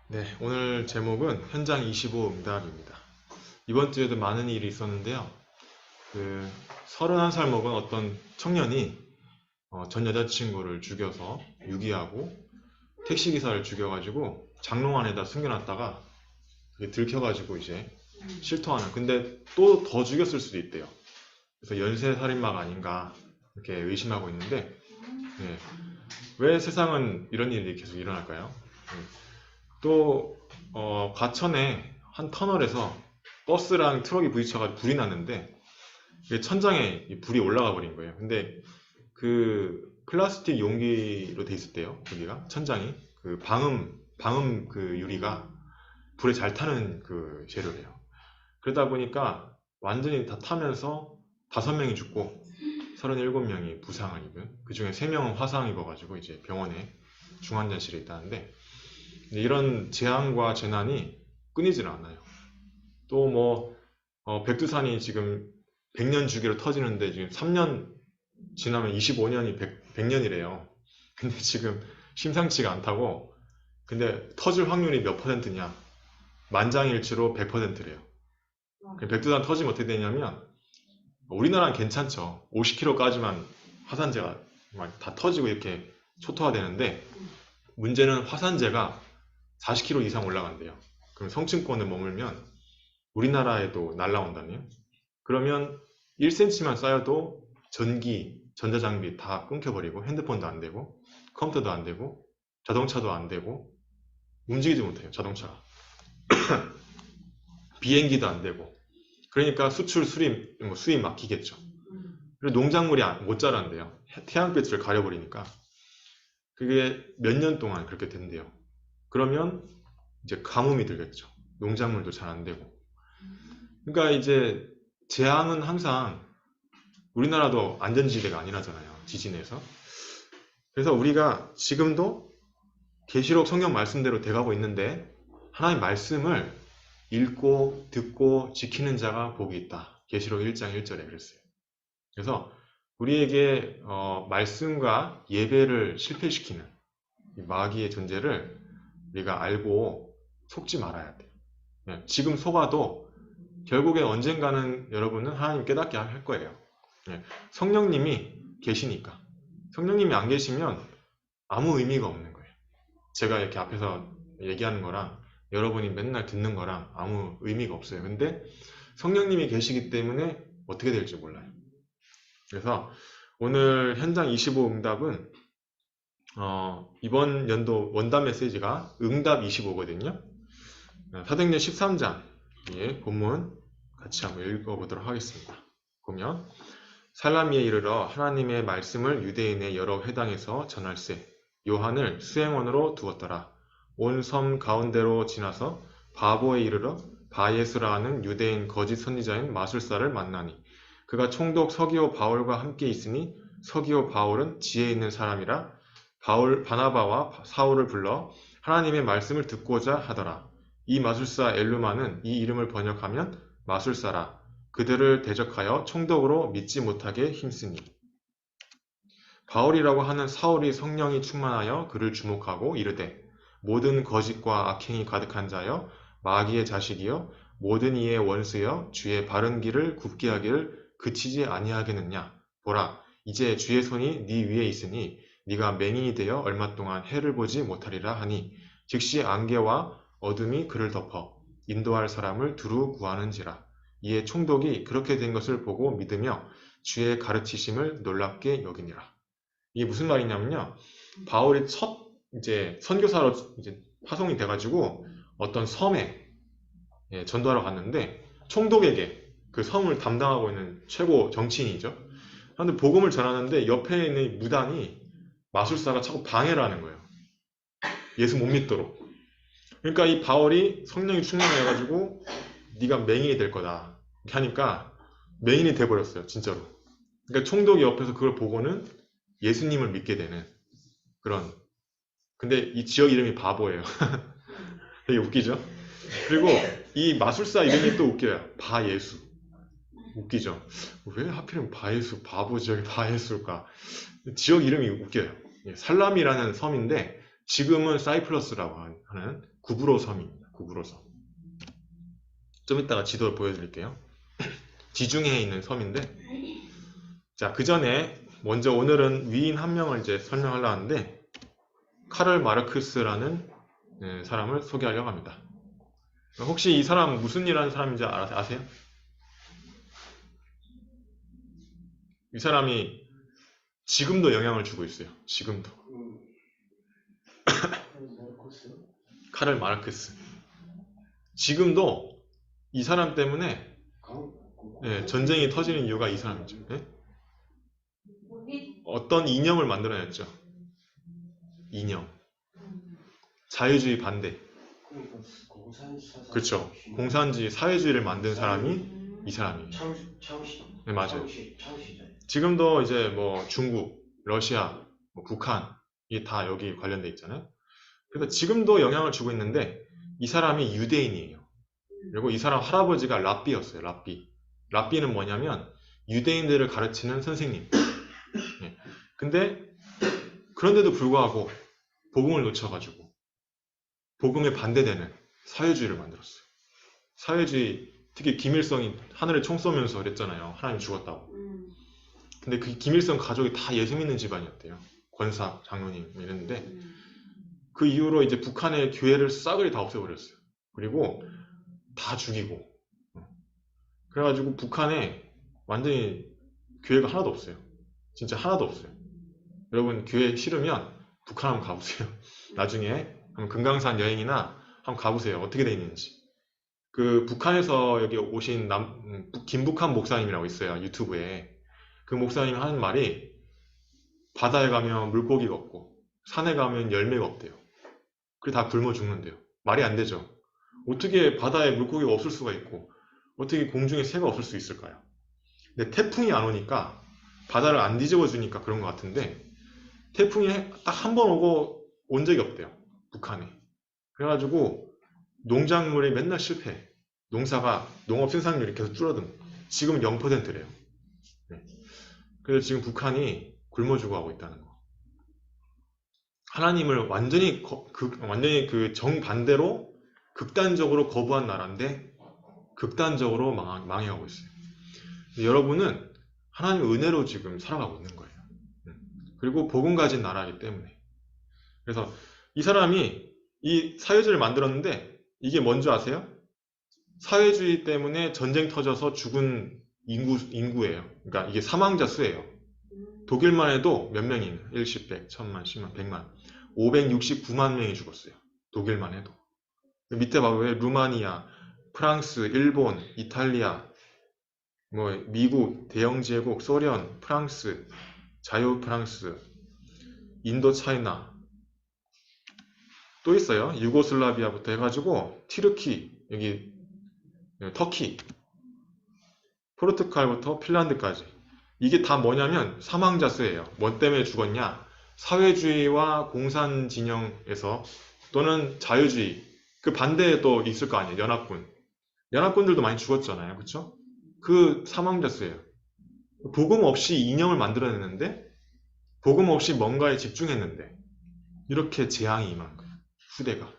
네, 오늘 제목은 현장 25 응답입니다. 이번 주에도 많은 일이 있었는데요. 그 31살 먹은 어떤 청년이 전 여자친구를 죽여서 유기하고 택시기사를 죽여가지고 장롱 안에다 숨겨놨다가 그게 들켜가지고 이제 실토하는. 근데 또 더 죽였을 수도 있대요. 그래서 연쇄살인마가 아닌가 이렇게 의심하고 있는데, 네, 왜 세상은 이런 일이 계속 일어날까요? 또 과천에 한 터널에서 버스랑 트럭이 부딪혀가지고 불이 났는데 이게 천장에 이 불이 올라가 버린 거예요. 근데 그 플라스틱 용기로 돼 있었대요. 여기가 천장이 그 방음 그 유리가 불에 잘 타는 그 재료래요. 그러다 보니까 완전히 다 타면서 5명이 죽고 37명이 부상을 입은, 그 중에 3명은 화상 입어가지고 이제 병원에 중환자실에 있다는데, 이런 재앙과 재난이 끊이질 않아요. 또 뭐 백두산이 지금 100년 주기로 터지는데 지금 3년 지나면 25년이 100년이래요. 근데 지금 심상치가 않다고. 근데 터질 확률이 몇 퍼센트냐? 만장일치로 100%래요. 백두산 터지면 어떻게 되냐면, 우리나라는 괜찮죠. 50km까지만 화산재가 막 다 터지고 이렇게 초토화되는데, 문제는 화산재가 40km 이상 올라간대요. 그럼 성층권에 머물면 우리나라에도 날라온다네요. 그러면 1cm만 쌓여도 전기, 전자장비 다 끊겨버리고, 핸드폰도 안 되고, 컴퓨터도 안 되고, 자동차도 안 되고, 움직이지 못해요, 자동차가. 비행기도 안 되고. 그러니까 수출, 수입, 뭐 수입 막히겠죠. 그리고 농작물이 못 자란대요. 태양빛을 가려버리니까. 그게 몇 년 동안 그렇게 된대요. 그러면 이제 가뭄이 들겠죠. 농작물도 잘 안 되고. 그러니까 이제 재앙은 항상, 우리나라도 안전지대가 아니라잖아요, 지진에서. 그래서 우리가 지금도 계시록 성경 말씀대로 돼가고 있는데, 하나님 말씀을 읽고 듣고 지키는 자가 복이 있다. 계시록 1장 1절에 그랬어요. 그래서 우리에게 말씀과 예배를 실패시키는 이 마귀의 존재를 우리가 알고 속지 말아야 돼요. 지금 속아도 결국에 언젠가는 여러분은 하나님 깨닫게 할 거예요. 성령님이 계시니까. 성령님이 안 계시면 아무 의미가 없는 거예요. 제가 이렇게 앞에서 얘기하는 거랑 여러분이 맨날 듣는 거랑 아무 의미가 없어요. 근데 성령님이 계시기 때문에 어떻게 될지 몰라요. 그래서 오늘 현장 25 응답은 이번 연도 원단 메시지가 응답 25거든요. 사도행전 13장 본문 같이 한번 읽어보도록 하겠습니다. 보면, 살라미에 이르러 하나님의 말씀을 유대인의 여러 회당에서 전할세 요한을 수행원으로 두었더라. 온 섬 가운데로 지나서 바보에 이르러 바예수라 하는 유대인 거짓 선지자인 마술사를 만나니, 그가 총독 서기오 바울과 함께 있으니 서기오 바울은 지혜 있는 사람이라 바나바와 사울을 불러 하나님의 말씀을 듣고자 하더라. 이 마술사 엘루마는 이 이름을 번역하면 마술사라. 그들을 대적하여 총독으로 믿지 못하게 힘쓰니, 바울이라고 하는 사울이 성령이 충만하여 그를 주목하고 이르되, 모든 거짓과 악행이 가득한 자여 마귀의 자식이여 모든 이의 원수여 주의 바른 길을 굽게 하기를 그치지 아니하겠느냐. 보라, 이제 주의 손이 네 위에 있으니 네가 맹인이 되어 얼마 동안 해를 보지 못하리라 하니, 즉시 안개와 어둠이 그를 덮어 인도할 사람을 두루 구하는지라. 이에 총독이 그렇게 된 것을 보고 믿으며 주의 가르치심을 놀랍게 여기니라. 이게 무슨 말이냐면요, 바울이 첫 이제 선교사로 이제 파송이 돼가지고 어떤 섬에 전도하러 갔는데, 총독에게, 그 섬을 담당하고 있는 최고 정치인이죠. 그런데 복음을 전하는데 옆에 있는 무당이, 마술사가 자꾸 방해를 하는 거예요. 예수 못 믿도록. 그러니까 이 바울이 성령이 충만해가지고 네가 맹인이 될 거다 이렇게 하니까 맹인이 돼버렸어요, 진짜로. 그러니까 총독이 옆에서 그걸 보고는 예수님을 믿게 되는 그런. 근데 이 지역 이름이 바보예요. 되게 웃기죠? 그리고 이 마술사 이름이 또 웃겨요. 바예수. 웃기죠? 왜 하필이면 바예수, 바보 지역에 바예수일까? 지역 이름이 웃겨요. 살람이라는 섬인데 지금은 사이프러스라고 하는 구브로 섬입니다. 구브로 섬. 좀 이따가 지도를 보여드릴게요. 지중해에 있는 섬인데, 자, 그 전에 먼저 오늘은 위인 한 명을 이제 설명하려고 하는데, 카를 마르크스라는 사람을 소개하려고 합니다. 혹시 이 사람 무슨 일 하는 사람인지 아세요? 이 사람이 지금도 영향을 주고 있어요. 지금도. 카를 마르크스. 지금도 이 사람 때문에 전쟁이 터지는 이유가 이 사람이죠. 네? 어떤 이념을 만들어냈죠. 이념. 자유주의 반대. 그렇죠. 공산주의, 사회주의를 만든 사람이 이 사람이에요. 네, 맞아요. 지금도 이제 뭐 중국, 러시아, 뭐 북한 이게 다 여기 관련돼 있잖아요. 그래서 지금도 영향을 주고 있는데 이 사람이 유대인이에요. 그리고 이 사람 할아버지가 랍비였어요. 랍비. 랍비는 뭐냐면 유대인들을 가르치는 선생님. 네. 근데 그런데도 불구하고 복음을 놓쳐가지고 복음에 반대되는 사회주의를 만들었어요. 사회주의, 특히 김일성이 하늘에 총 쏘면서 그랬잖아요. 하나님 죽었다고. 근데 그 김일성 가족이 다 예수 믿는 집안이었대요. 권사, 장로님 이랬는데 그 이후로 이제 북한의 교회를 싸그리 다 없애버렸어요. 그리고 다 죽이고. 그래가지고 북한에 완전히 교회가 하나도 없어요. 진짜 하나도 없어요. 여러분 교회 싫으면 북한 한번 가보세요. 나중에 한번 금강산 여행이나 한번 가보세요. 어떻게 돼 있는지. 그 북한에서 여기 오신 김북한 목사님이라고 있어요. 유튜브에. 그 목사님 하는 말이 바다에 가면 물고기가 없고 산에 가면 열매가 없대요. 그게 다 굶어 죽는데요. 말이 안 되죠. 어떻게 바다에 물고기가 없을 수가 있고 어떻게 공중에 새가 없을 수 있을까요? 근데 태풍이 안 오니까 바다를 안 뒤집어 주니까 그런 것 같은데 태풍이 딱 한 번 오고 온 적이 없대요. 북한에. 그래가지고 농작물이 맨날 실패해. 농업 생산률이 계속 줄어든. 지금 0%래요. 그래서 지금 북한이 굶어 죽어가고 있다는 거. 하나님을 완전히 그 정반대로 극단적으로 거부한 나라인데 극단적으로 망해가고 있어요. 여러분은 하나님의 은혜로 지금 살아가고 있는 거예요. 그리고 복음 가진 나라이기 때문에. 그래서 이 사람이 이 사회주의를 만들었는데 이게 뭔지 아세요? 사회주의 때문에 전쟁 터져서 죽은 인구예요. 그러니까 이게 사망자 수예요. 독일만 해도 몇 명이 1십, 100, 1000만, 10만, 100만 569만 명이 죽었어요. 독일만 해도. 밑에 봐봐요. 루마니아, 프랑스, 일본, 이탈리아, 뭐 미국, 대영제국, 소련, 프랑스, 자유 프랑스, 인도 차이나 또 있어요. 유고슬라비아부터 해가지고 티르키, 여기 터키, 포르투갈부터 핀란드까지. 이게 다 뭐냐면 사망자 수예요. 뭐 때문에 죽었냐? 사회주의와 공산 진영에서 또는 자유주의 그 반대에 또 있을 거 아니에요. 연합군들도 많이 죽었잖아요. 그쵸? 그 사망자 수예요. 복음 없이 이념을 만들어냈는데 복음 없이 뭔가에 집중했는데 이렇게 재앙이 임한 거예요. 후대가.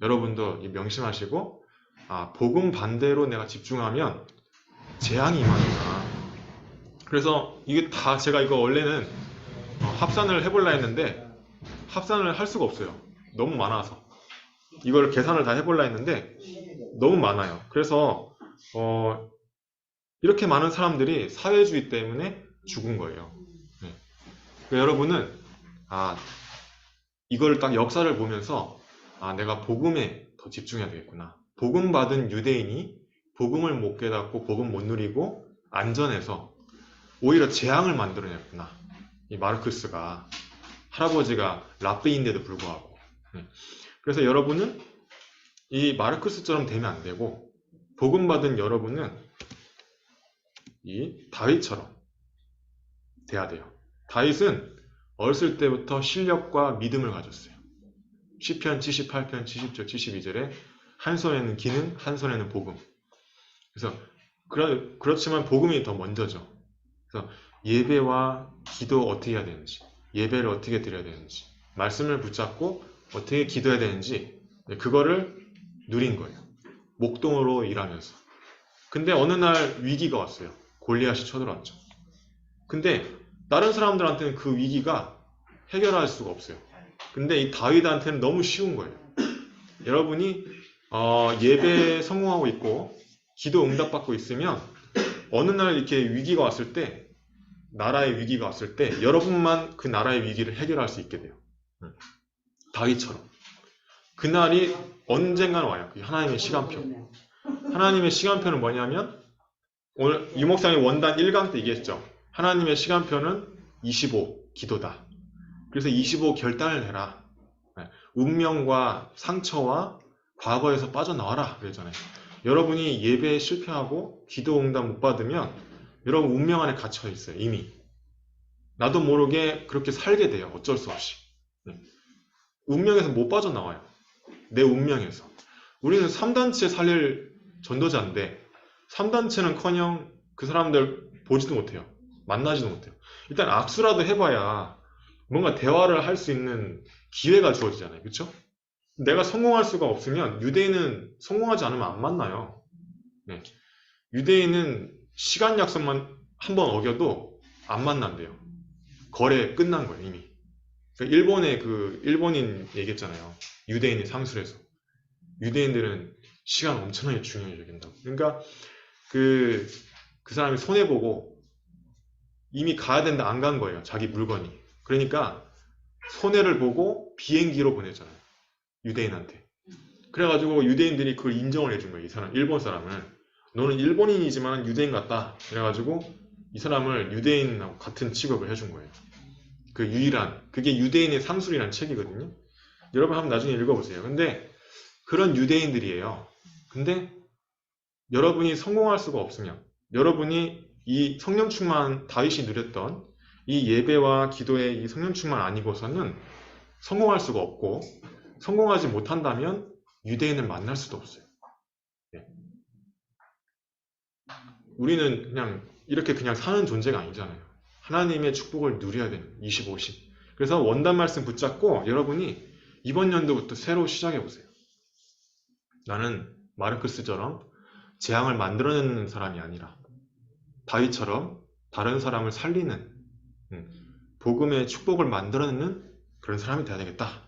여러분도 명심하시고 복음 반대로 내가 집중하면 재앙이 임하는구나. 그래서 이게 다 제가 이거 원래는 합산을 해보려 했는데 합산을 할 수가 없어요. 너무 많아서. 이걸 계산을 다 해보려 했는데 너무 많아요. 그래서 이렇게 많은 사람들이 사회주의 때문에 죽은 거예요. 네. 그러니까 여러분은 이걸 딱 역사를 보면서 내가 복음에 더 집중해야 되겠구나. 복음 받은 유대인이 복음을 못 깨닫고 복음 못 누리고 안전해서 오히려 재앙을 만들어냈구나. 이 마르크스가 할아버지가 랍비인데도 불구하고. 그래서 여러분은 이 마르크스처럼 되면 안 되고 복음 받은 여러분은 이 다윗처럼 돼야 돼요. 다윗은 어렸을 때부터 실력과 믿음을 가졌어요. 시편 78편 70절 72절에 한 손에는 기능, 한 손에는 복음. 그래서 그렇지만 복음이 더 먼저죠. 그래서 예배와 기도 어떻게 해야 되는지, 예배를 어떻게 드려야 되는지, 말씀을 붙잡고 어떻게 기도해야 되는지 그거를 누린 거예요. 목동으로 일하면서. 근데 어느 날 위기가 왔어요. 골리앗이 쳐들어왔죠. 근데 다른 사람들한테는 그 위기가 해결할 수가 없어요. 근데 이 다윗한테는 너무 쉬운 거예요. 여러분이 예배에 성공하고 있고 기도 응답받고 있으면 어느 날 이렇게 위기가 왔을 때, 나라의 위기가 왔을 때 여러분만 그 나라의 위기를 해결할 수 있게 돼요. 다윗처럼. 그날이 언젠가는 와요. 하나님의 시간표. 하나님의 시간표는 뭐냐면 오늘 유목상의 원단 1강 때 얘기했죠. 하나님의 시간표는 25 기도다. 그래서 25 결단을 해라. 운명과 상처와 과거에서 빠져나와라 그랬잖아요. 여러분이 예배에 실패하고 기도 응답 못 받으면 여러분 운명 안에 갇혀 있어요. 이미. 나도 모르게 그렇게 살게 돼요. 어쩔 수 없이. 운명에서 못 빠져나와요. 내 운명에서. 우리는 3단체 살릴 전도자인데 3단체는커녕 그 사람들 보지도 못해요. 만나지도 못해요. 일단 악수라도 해봐야 뭔가 대화를 할 수 있는 기회가 주어지잖아요. 그렇죠? 내가 성공할 수가 없으면 유대인은 성공하지 않으면 안 만나요. 네. 유대인은 시간 약속만 한번 어겨도 안 만난대요. 거래 끝난 거예요, 이미. 그러니까 일본의 일본인 얘기했잖아요. 유대인의 상술에서. 유대인들은 시간 엄청나게 중요히 여긴다고. 그러니까 그 사람이 손해보고 이미 가야 된다 안 간 거예요. 자기 물건이. 그러니까 손해를 보고 비행기로 보내잖아요. 유대인한테. 그래가지고 유대인들이 그걸 인정을 해준 거예요. 이 사람, 일본 사람을. 너는 일본인이지만 유대인 같다. 그래가지고 이 사람을 유대인하고 같은 취급을 해준 거예요. 그 유일한, 그게 유대인의 상술이라는 책이거든요. 여러분 한번 나중에 읽어보세요. 근데 그런 유대인들이에요. 근데 여러분이 성공할 수가 없으면, 여러분이 이 성령 충만 다윗이 누렸던 이 예배와 기도의 이 성령 충만 아니고서는 성공할 수가 없고, 성공하지 못한다면 유대인을 만날 수도 없어요. 네. 우리는 그냥 이렇게 그냥 사는 존재가 아니잖아요. 하나님의 축복을 누려야 되는 25신. 그래서 원단 말씀 붙잡고 여러분이 이번 연도부터 새로 시작해보세요. 나는 마르크스처럼 재앙을 만들어내는 사람이 아니라 다윗처럼 다른 사람을 살리는 복음의 축복을 만들어내는 그런 사람이 돼야 되겠다.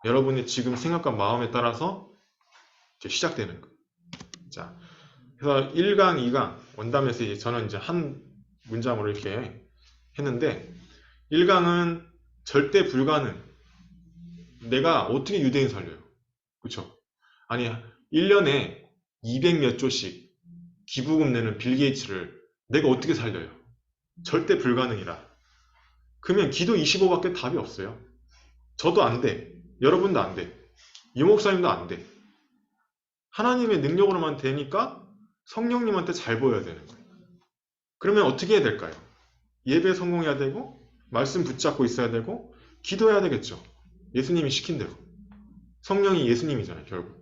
여러분의 지금 생각과 마음에 따라서 이제 시작되는 거예요. 자, 그래서 1강, 2강 원담에서 이제 저는 이제 한 문장으로 이렇게 했는데 1강은 절대 불가능. 내가 어떻게 유대인 살려요? 그렇죠? 아니 1년에 200 몇 조씩 기부금 내는 빌 게이츠를 내가 어떻게 살려요? 절대 불가능이라. 그러면 기도 25밖에 답이 없어요. 저도 안 돼. 여러분도 안 돼. 유목사님도 안 돼. 하나님의 능력으로만 되니까 성령님한테 잘 보여야 되는 거예요. 그러면 어떻게 해야 될까요? 예배 성공해야 되고 말씀 붙잡고 있어야 되고 기도해야 되겠죠. 예수님이 시킨 대로. 성령이 예수님이잖아요. 결국.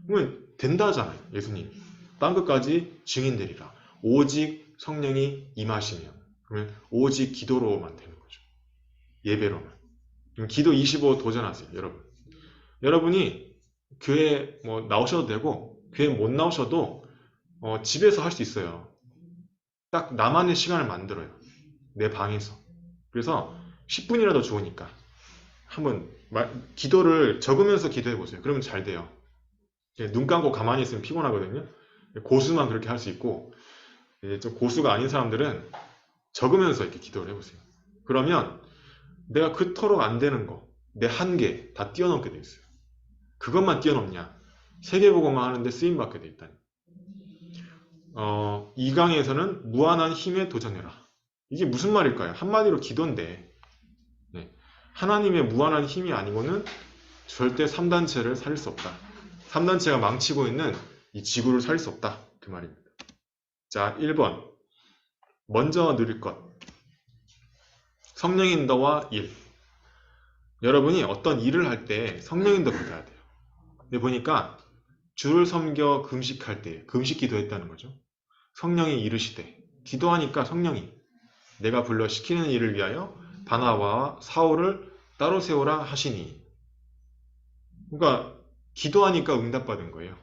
그러면 된다잖아요. 예수님이. 땅끝까지 증인되리라. 오직 성령이 임하시면. 그러면 오직 기도로만 되는 거죠. 예배로만. 그럼 기도 25 도전하세요. 여러분. 여러분이 교회 나오셔도 되고 교회 못 나오셔도 집에서 할 수 있어요. 딱 나만의 시간을 만들어요. 내 방에서. 그래서 10분이라도 좋으니까 한번 기도를 적으면서 기도해 보세요. 그러면 잘 돼요. 눈 감고 가만히 있으면 피곤하거든요. 고수만 그렇게 할 수 있고 좀 고수가 아닌 사람들은 적으면서 이렇게 기도를 해보세요. 그러면 내가 그토록 안 되는 거, 내 한계 다 뛰어넘게 돼 있어요. 그것만 뛰어넘냐? 세계복음만 하는데 쓰임받게 돼 있다니. 2강에서는 무한한 힘에 도전해라. 이게 무슨 말일까요? 한마디로 기도인데 하나님의 무한한 힘이 아니고는 절대 3단체를 살릴 수 없다. 3단체가 망치고 있는 이 지구를 살릴 수 없다. 그 말입니다. 자, 1번. 먼저 누릴 것. 성령 인도와 일. 여러분이 어떤 일을 할 때 성령 인도 받아야 돼요. 근데 보니까 주를 섬겨 금식할 때 금식 기도했다는 거죠. 성령이 이르시되 기도하니까 성령이 내가 불러 시키는 일을 위하여 바나바와 사울을 따로 세우라 하시니. 그러니까 기도하니까 응답받은 거예요.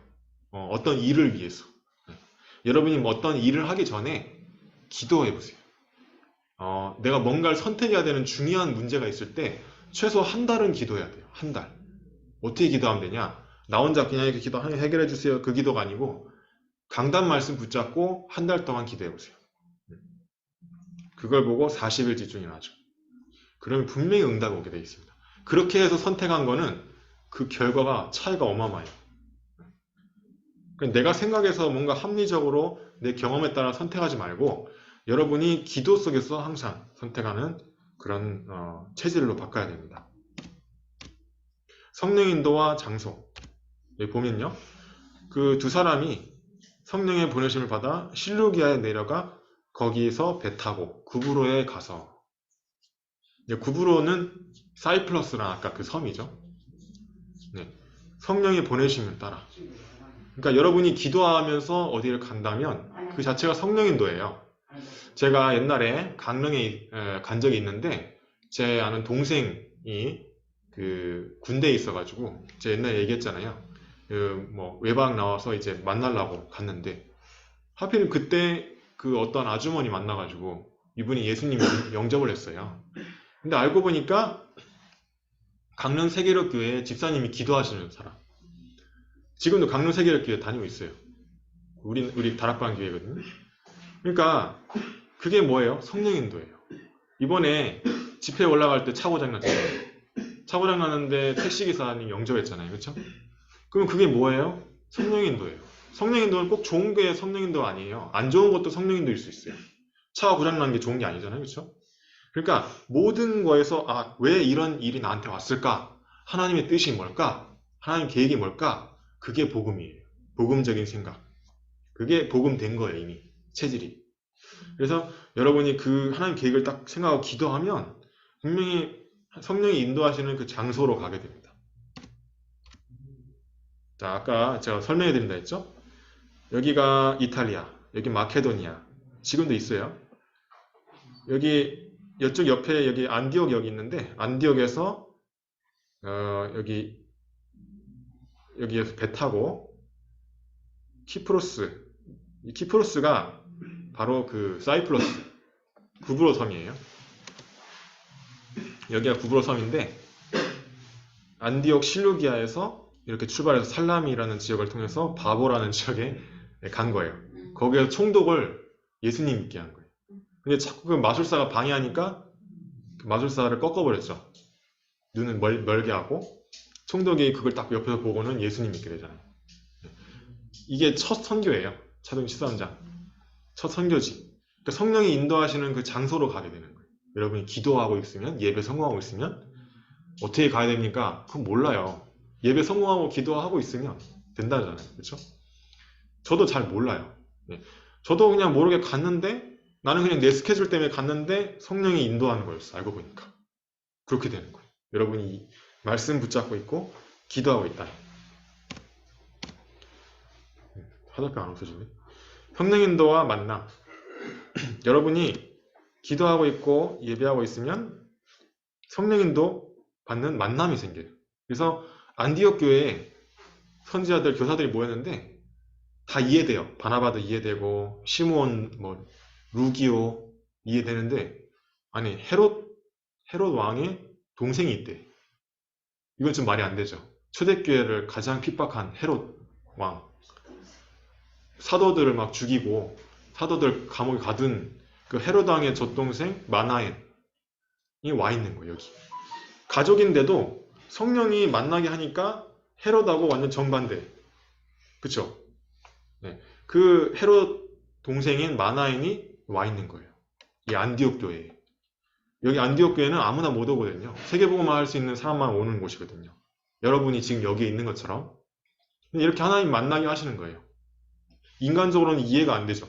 어떤 일을 위해서. 여러분이 뭐 어떤 일을 하기 전에 기도해 보세요. 내가 뭔가를 선택해야 되는 중요한 문제가 있을 때 최소 한 달은 기도해야 돼요. 한 달. 어떻게 기도하면 되냐? 나 혼자 그냥 이렇게 기도 해결해 주세요. 그 기도가 아니고 강단 말씀 붙잡고 한 달 동안 기도해 보세요. 그걸 보고 40일 집중이나 하죠. 그러면 분명히 응답이 오게 되어 있습니다. 그렇게 해서 선택한 거는 그 결과가 차이가 어마어마해요. 내가 생각해서 뭔가 합리적으로 내 경험에 따라 선택하지 말고 여러분이 기도 속에서 항상 선택하는 그런 체질로 바꿔야 됩니다. 성령 인도와 장소. 여기 보면요. 그 두 사람이 성령의 보내심을 받아 실루기아에 내려가 거기에서 배 타고 구브로에 가서, 이제 구브로는 사이플러스랑 아까 그 섬이죠. 네. 성령의 보내심을 따라. 그러니까 여러분이 기도하면서 어디를 간다면 그 자체가 성령 인도예요. 제가 옛날에 강릉에 간 적이 있는데 제 아는 동생이 그 군대에 있어가지고 제가 옛날에 얘기했잖아요. 그 뭐 외박 나와서 이제 만나려고 갔는데 하필 그때 그 어떤 아주머니 만나가지고 이분이 예수님 영접을 했어요. 근데 알고 보니까 강릉 세계력교회 집사님이 기도하시는 사람. 지금도 강릉 세계력교회 다니고 있어요. 우리 다락방 교회거든요. 그러니까 그게 뭐예요? 성령 인도예요. 이번에 집회에 올라갈 때 차 고장 났잖아요. 차 고장 났는데 택시기사님 영접했잖아요. 그렇죠? 그럼 그게 뭐예요? 성령 인도예요. 성령 인도는 꼭 좋은 게 성령 인도 아니에요. 안 좋은 것도 성령 인도일 수 있어요. 차가 고장 나는 게 좋은 게 아니잖아요. 그렇죠? 그러니까 모든 거에서 왜 이런 일이 나한테 왔을까? 하나님의 뜻이 뭘까? 하나님 계획이 뭘까? 그게 복음이에요. 복음적인 생각. 그게 복음된 거예요. 이미 체질이. 그래서 여러분이 그 하나님 계획을 딱 생각하고 기도하면 분명히 성령이 인도하시는 그 장소로 가게 됩니다. 자, 아까 제가 설명해 드린다 했죠? 여기가 이탈리아, 여기 마케도니아, 지금도 있어요. 여기 이쪽 옆에 여기 안디옥 여기 있는데 안디옥에서 여기에서 배 타고 키프로스, 이 키프로스가 바로 그 사이프러스 구브로 섬이에요. 여기가 구브로 섬인데 안디옥 실루기아에서 이렇게 출발해서 살라미라는 지역을 통해서 바보라는 지역에 간 거예요. 거기에서 총독을 예수님 믿게 한 거예요. 근데 자꾸 그 마술사가 방해하니까 그 마술사를 꺾어버렸죠. 눈을 멀게 하고 총독이 그걸 딱 옆에서 보고는 예수님 믿게 되잖아요. 이게 첫 선교예요. 차동 13장. 첫 선교지. 그러니까 성령이 인도하시는 그 장소로 가게 되는 거예요. 여러분이 기도하고 있으면, 예배 성공하고 있으면 어떻게 가야 됩니까? 그건 몰라요. 예배 성공하고 기도하고 있으면 된다잖아요. 그렇죠? 저도 잘 몰라요. 네. 저도 그냥 모르게 갔는데 나는 그냥 내 스케줄 때문에 갔는데 성령이 인도하는 거였어. 알고 보니까. 그렇게 되는 거예요. 여러분이 말씀 붙잡고 있고 기도하고 있다. 화살표 안 없어지네. 성령 인도와 만남. 여러분이 기도하고 있고 예배하고 있으면 성령 인도 받는 만남이 생겨요. 그래서 안디옥 교회에 선지자들, 교사들이 모였는데 다 이해돼요. 바나바도 이해되고 시므온, 루기오 이해되는데 아니 헤롯 왕의 동생이 있대. 이건 좀 말이 안 되죠. 초대교회를 가장 핍박한 헤롯 왕. 사도들을 막 죽이고 사도들 감옥에 가둔 그 헤롯 왕의 젖동생 마나엔이 와 있는 거예요. 여기. 가족인데도 성령이 만나게 하니까 헤롯하고 완전 정반대. 그쵸? 네. 그 헤롯 동생인 마나엔이 와 있는 거예요. 이 안디옥 교회에. 여기 안디옥 교회는 아무나 못 오거든요. 세계복음화 할 수 있는 사람만 오는 곳이거든요. 여러분이 지금 여기에 있는 것처럼. 이렇게 하나님 만나게 하시는 거예요. 인간적으로는 이해가 안 되죠.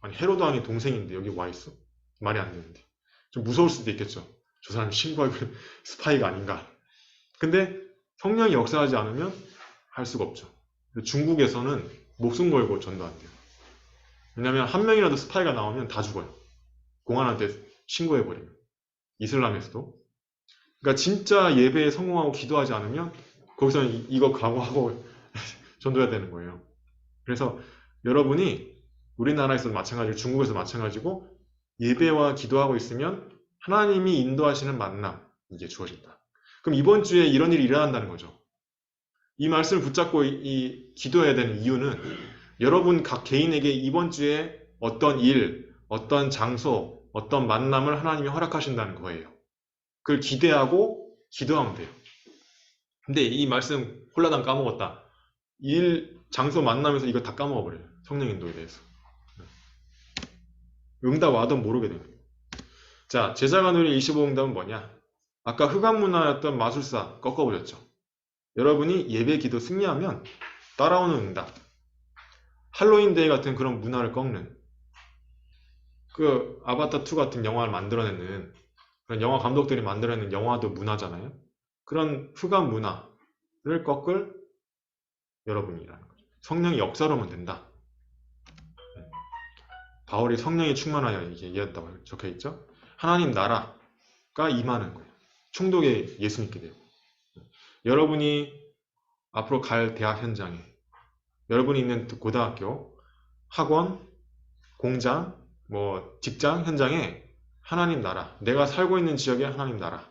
아니 헤롯 왕의 동생인데 여기 와 있어? 말이 안 되는데. 좀 무서울 수도 있겠죠. 저 사람 신과의 스파이가 아닌가. 근데 성령이 역사하지 않으면 할 수가 없죠. 중국에서는 목숨 걸고 전도한대요. 왜냐하면 한 명이라도 스파이가 나오면 다 죽어요. 공안한테 신고해버리면. 이슬람에서도. 그러니까 진짜 예배에 성공하고 기도하지 않으면 거기서는 이거 각오하고 전도해야 되는 거예요. 그래서 여러분이 우리나라에서도 마찬가지고 중국에서 마찬가지고 예배와 기도하고 있으면 하나님이 인도하시는 만남 이게 주어진다. 그럼 이번 주에 이런 일이 일어난다는 거죠. 이 말씀을 붙잡고 이 기도해야 되는 이유는 여러분 각 개인에게 이번 주에 어떤 일, 어떤 장소, 어떤 만남을 하나님이 허락하신다는 거예요. 그걸 기대하고 기도하면 돼요. 근데 이 말씀 홀라당 까먹었다. 일, 장소 만나면서 이거 다 까먹어버려요. 성령 인도에 대해서. 응답 와도 모르게 됩니다. 자, 제자가 누릴 25응답은 뭐냐? 아까 흑암문화였던 마술사 꺾어버렸죠. 여러분이 예배 기도 승리하면 따라오는 응답. 할로윈 데이 같은 그런 문화를 꺾는 그 아바타2 같은 영화를 만들어내는 그런 영화 감독들이 만들어내는 영화도 문화잖아요. 그런 흑암 문화를 꺾을 여러분이라는 거죠. 성령이 역사로만 된다. 바울이 성령이 충만하여 이게 얘기했다고 적혀 있죠. 하나님 나라가 임하는 거예요. 충독에 예수 믿게 되고 여러분이 앞으로 갈 대학 현장에 여러분이 있는 고등학교, 학원, 공장, 뭐 직장 현장에 하나님 나라, 내가 살고 있는 지역에 하나님 나라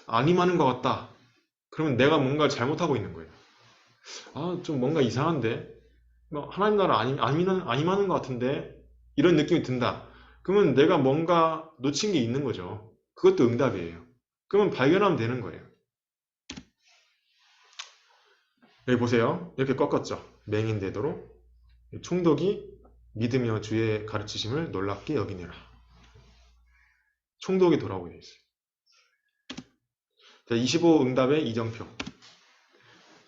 안 임하는 것 같다. 그러면 내가 뭔가 잘못하고 있는 거예요. 아, 좀 뭔가 이상한데 뭐 하나님 나라 안 임하는 것 같은데 이런 느낌이 든다. 그러면 내가 뭔가 놓친 게 있는 거죠. 그것도 응답이에요. 그러면 발견하면 되는 거예요. 여기 보세요. 이렇게 꺾었죠. 맹인되도록 총독이 믿으며 주의 가르치심을 놀랍게 여기니라. 총독이 돌아오게 돼 있어요. 자, 25 응답의 이정표.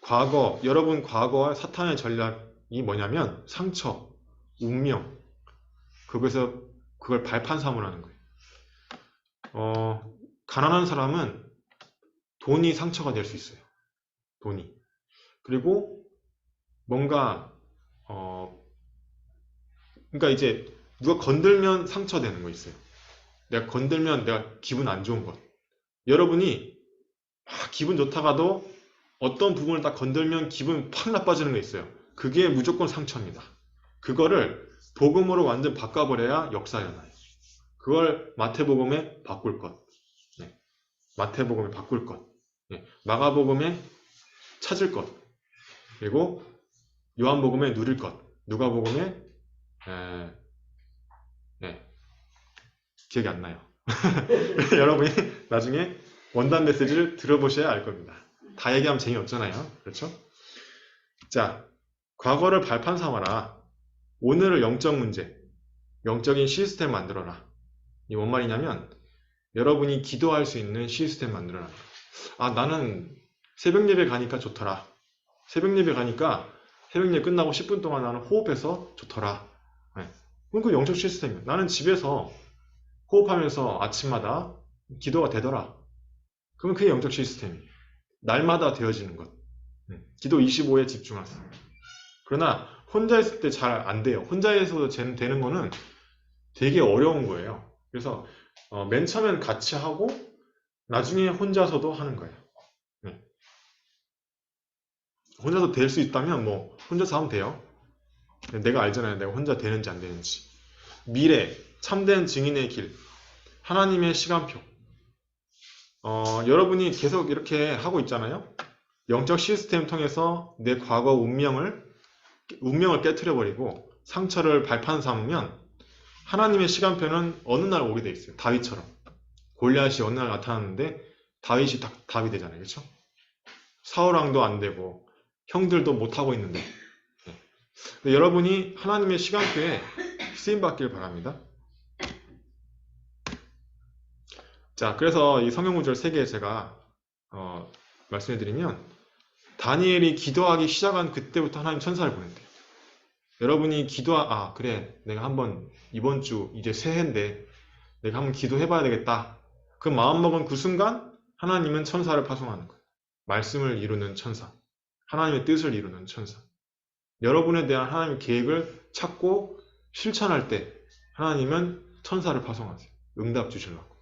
과거, 여러분 과거와 사탄의 전략이 뭐냐면 상처, 운명, 그것에서 그걸 발판 삼으라는 거예요. 가난한 사람은 돈이 상처가 될 수 있어요. 돈이. 그리고 뭔가 그러니까 이제 누가 건들면 상처되는 거 있어요. 내가 건들면 내가 기분 안 좋은 것. 여러분이 기분 좋다가도 어떤 부분을 딱 건들면 기분 팍 나빠지는 거 있어요. 그게 무조건 상처입니다. 그거를 복음으로 완전 바꿔버려야 역사 일어나요. 그걸 마태복음에 바꿀 것. 네. 마태복음에 바꿀 것. 네. 마가복음에 찾을 것. 그리고 요한복음에 누릴 것. 누가복음에 기억이 안 나요. 여러분이 나중에 원단 메시지를 들어보셔야 알 겁니다. 다 얘기하면 재미없잖아요. 그렇죠? 자, 과거를 발판 삼아라. 오늘을 영적 문제, 영적인 시스템 만들어라. 이 뭔 말이냐면 여러분이 기도할 수 있는 시스템 만들어라. 아, 나는 새벽 예배 가니까 좋더라. 새벽 예배 가니까 새벽 예배 끝나고 10분 동안 나는 호흡해서 좋더라. 네. 그럼 그 영적 시스템이에요. 나는 집에서 호흡하면서 아침마다 기도가 되더라. 그러면 그게 영적 시스템이에요. 날마다 되어지는 것. 기도 25에 집중하세요. 그러나 혼자 있을 때 잘 안 돼요. 혼자 있어도 되는 거는 되게 어려운 거예요. 그래서 맨 처음엔 같이 하고 나중에 혼자서도 하는 거예요. 혼자서 될 수 있다면 뭐 혼자서 하면 돼요. 내가 알잖아요. 내가 혼자 되는지 안 되는지. 미래, 참된 증인의 길, 하나님의 시간표. 여러분이 계속 이렇게 하고 있잖아요. 영적 시스템 통해서 내 과거 운명을 깨트려버리고 상처를 발판 삼으면 하나님의 시간표는 어느 날 오게 돼 있어요. 다윗처럼. 골리앗이 어느 날 나타났는데 다윗이 답이 되잖아요. 그렇죠? 사울왕도 안 되고 형들도 못하고 있는데 여러분이 하나님의 시간표에 쓰임받길 바랍니다. 자, 그래서 이 성경구절 3개 제가 말씀해드리면 다니엘이 기도하기 시작한 그때부터 하나님 천사를 보낸대요. 여러분이 그래, 내가 한번 이번 주 이제 새해인데 내가 한번 기도해봐야 되겠다. 그 마음먹은 그 순간 하나님은 천사를 파송하는 거예요. 말씀을 이루는 천사, 하나님의 뜻을 이루는 천사. 여러분에 대한 하나님의 계획을 찾고 실천할 때 하나님은 천사를 파송하세요. 응답 주시려고.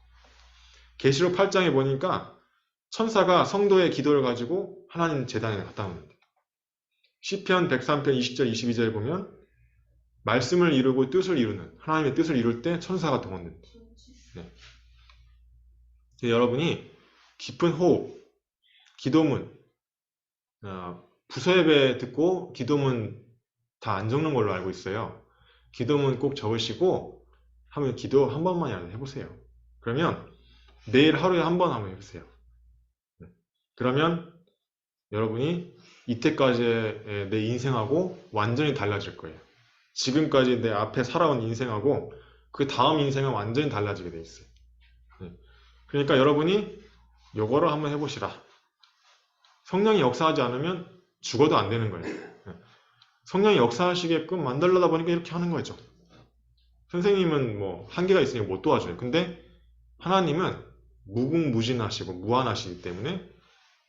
계시록 8장에 보니까 천사가 성도의 기도를 가지고 하나님 제단에 갖다 놓는데, 시편 103편 20절 22절에 보면 말씀을 이루고 뜻을 이루는, 하나님의 뜻을 이룰 때 천사가 동원된다. 네. 여러분이 깊은 호흡, 기도문, 부서 예배 듣고 기도문 다 안 적는 걸로 알고 있어요. 기도문 꼭 적으시고 하면 기도 한 번만이라도 해보세요. 그러면 내일 하루에 한 번 한번 해보세요. 그러면 여러분이 이때까지의 내 인생하고 완전히 달라질 거예요. 지금까지 내 앞에 살아온 인생하고 그 다음 인생은 완전히 달라지게 돼 있어요. 그러니까 여러분이 요거를 한번 해보시라. 성령이 역사하지 않으면 죽어도 안 되는 거예요. 성령이 역사하시게끔 만들려다 보니까 이렇게 하는 거죠. 선생님은 뭐 한계가 있으니까 못 도와줘요. 근데 하나님은 무궁무진하시고 무한하시기 때문에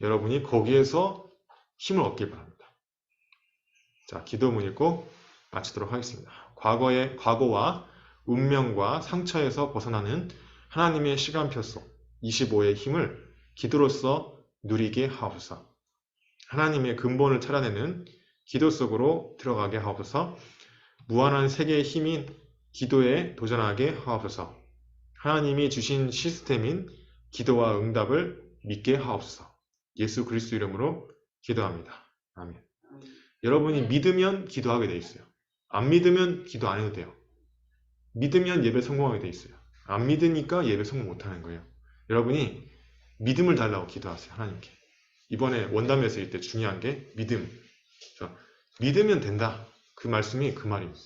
여러분이 거기에서 힘을 얻길 바랍니다. 자, 기도문 읽고 마치도록 하겠습니다. 과거와 운명과 상처에서 벗어나는 하나님의 시간표 속 25의 힘을 기도로서 누리게 하옵소서. 하나님의 근본을 찾아내는 기도 속으로 들어가게 하옵소서. 무한한 세계의 힘인 기도에 도전하게 하옵소서. 하나님이 주신 시스템인 기도와 응답을 믿게 하옵소서. 예수 그리스도 이름으로 기도합니다. 아멘. 여러분이 믿으면 기도하게 돼 있어요. 안 믿으면 기도 안 해도 돼요. 믿으면 예배 성공하게 돼 있어요. 안 믿으니까 예배 성공 못하는 거예요. 여러분이 믿음을 달라고 기도하세요. 하나님께. 이번에 원담에서 일 때 중요한 게 믿음. 믿으면 된다. 그 말씀이 그 말입니다.